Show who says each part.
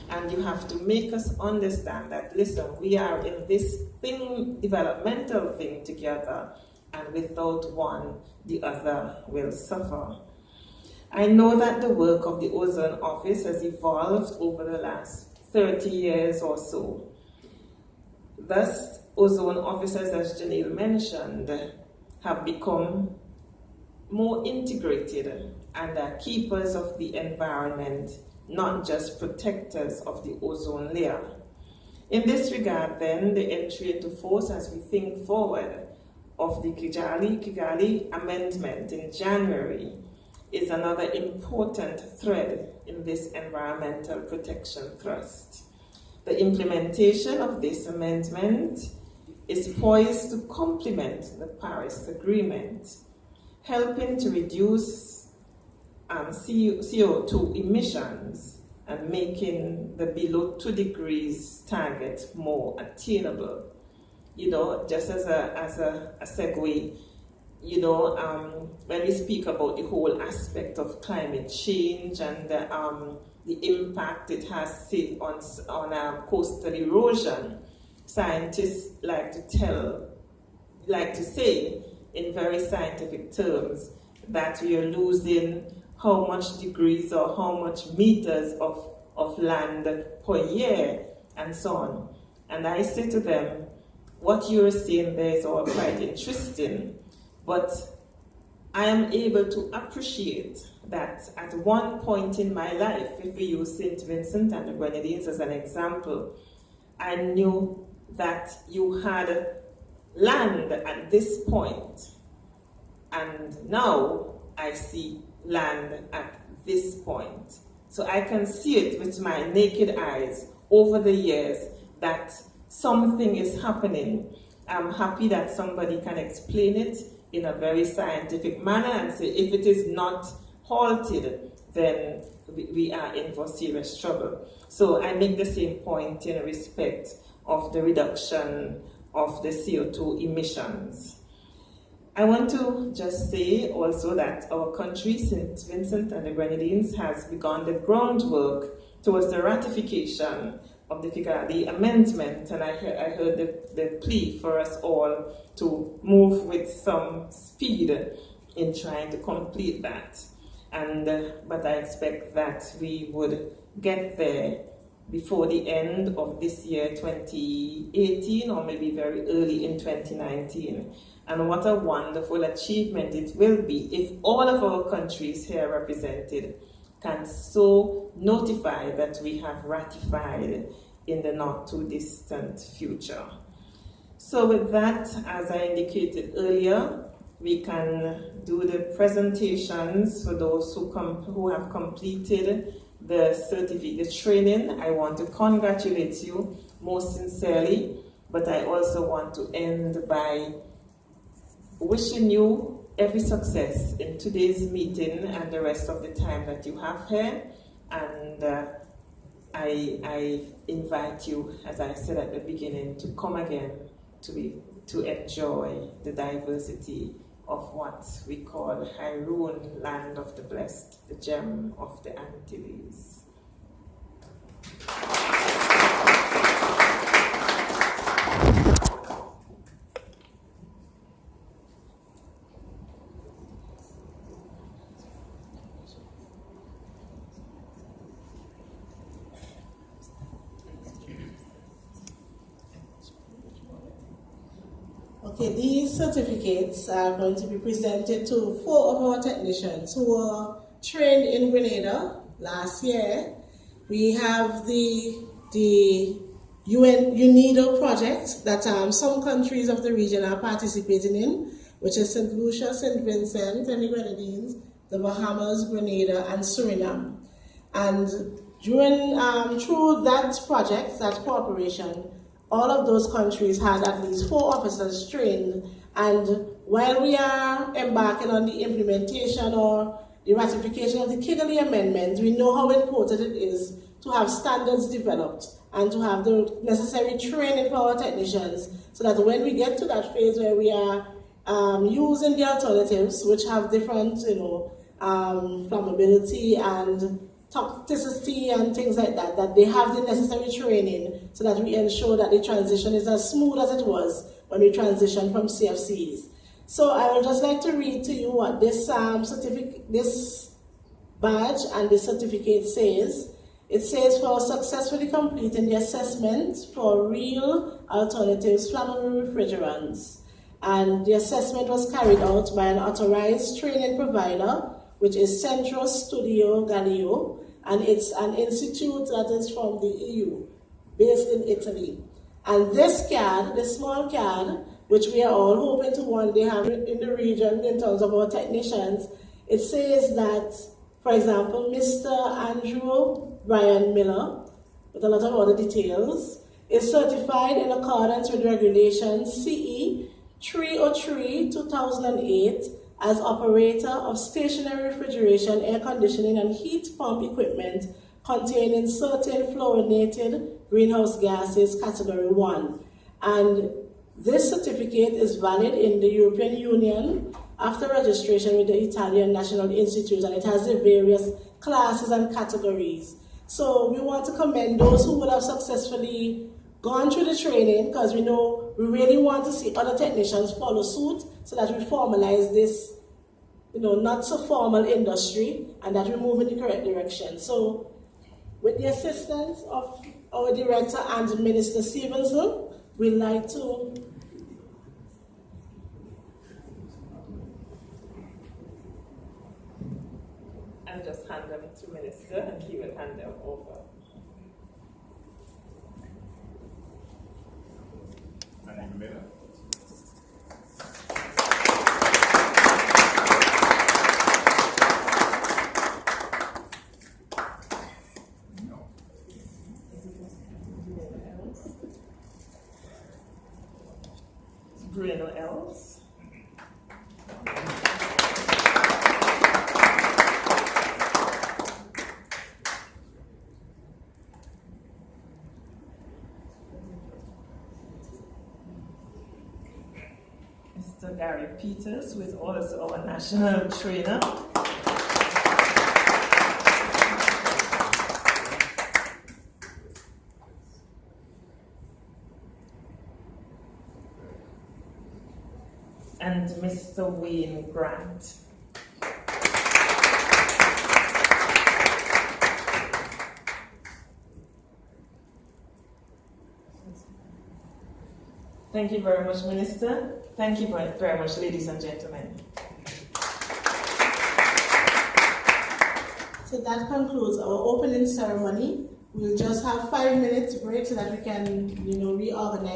Speaker 1: And you have to make us understand that, listen, we are in this thing, developmental thing together, and without one, the other will suffer. I know that the work of the Ozone Office has evolved over the last 30 years or so. Thus, ozone officers, as Janelle mentioned, have become more integrated and are keepers of the environment, not just protectors of the ozone layer. In this regard, then, the entry into force, as we think forward, of the Kigali Amendment in January is another important thread in this environmental protection thrust. The implementation of this amendment is poised to complement the Paris Agreement, helping to reduce CO2 emissions and making the below 2 degrees target more attainable. You know, just as a segue, you know, when we speak about the whole aspect of climate change and the impact it has on coastal erosion, scientists like to say in very scientific terms that we are losing how much degrees or how much meters of land per year and so on. And I say to them, what you're saying there is all quite interesting, but I am able to appreciate that at one point in my life, if we use St. Vincent and the Grenadines as an example, I knew that you had land at this point, and now I see land at this point. So I can see it with my naked eyes over the years that something is happening. I'm happy that somebody can explain it in a very scientific manner and say if it is not halted, then we are in for serious trouble. So I make the same point in respect of the reduction of the CO2 emissions. I want to just say also that our country, St. Vincent and the Grenadines, has begun the groundwork towards the ratification of the Kigali Amendment, and I heard the plea for us all to move with some speed in trying to complete that. But I expect that we would get there before the end of this year, 2018, or maybe very early in 2019. And what a wonderful achievement it will be if all of our countries here represented can so notify that we have ratified in the not too distant future. So with that, as I indicated earlier, we can do the presentations for those who have completed the training. I want to congratulate you most sincerely, but I also want to end by wishing you every success in today's meeting and the rest of the time that you have here. And I invite you, as I said at the beginning, to come again to enjoy the diversity of what we call Haroon, land of the blessed, the gem of the Antilles.
Speaker 2: Okay, these certificates are going to be presented to 4 of our technicians who were trained in Grenada last year. We have the UNIDO project that some countries of the region are participating in, which is St. Lucia, St. Vincent and the Grenadines, the Bahamas, Grenada, and Suriname. And through that project, that cooperation, all of those countries had at least 4 officers trained, and while we are embarking on the implementation or the ratification of the Kigali Amendment, we know how important it is to have standards developed and to have the necessary training for our technicians so that when we get to that phase where we are using the alternatives, which have different flammability and toxicity and things like that, that they have the necessary training so that we ensure that the transition is as smooth as it was when we transitioned from CFCs. So I would just like to read to you what this this badge and the certificate says. It says, for successfully completing the assessment for real alternatives flammable refrigerants. And the assessment was carried out by an authorized training provider, which is Centro Studio Galileo, and it's an institute that is from the EU, based in Italy. And this card, this small card, which we are all hoping to one day have in the region in terms of our technicians, it says that, for example, Mr. Andrew Brian Miller, with a lot of other details, is certified in accordance with Regulation CE 303/2008 as operator of stationary refrigeration, air conditioning, and heat pump equipment containing certain fluorinated greenhouse gases category 1. And this certificate is valid in the European Union after registration with the Italian National Institute, and it has the various classes and categories. So we want to commend those who would have successfully gone through the training, because we know we really want to see other technicians follow suit so that we formalize this, not so formal industry, and that we move in the correct direction. So with the assistance of our director and Minister Stevenson, we'd like to
Speaker 1: I'll just hand them to Minister and he will hand them over. Bruno Els. Mr. Gary Peters, who is also our national trainer. And Mr. Wayne Grant. Thank you very much, Minister. Thank you very much, ladies and gentlemen.
Speaker 2: So that concludes our opening ceremony. We'll just have 5 minutes break so that we can, reorganize.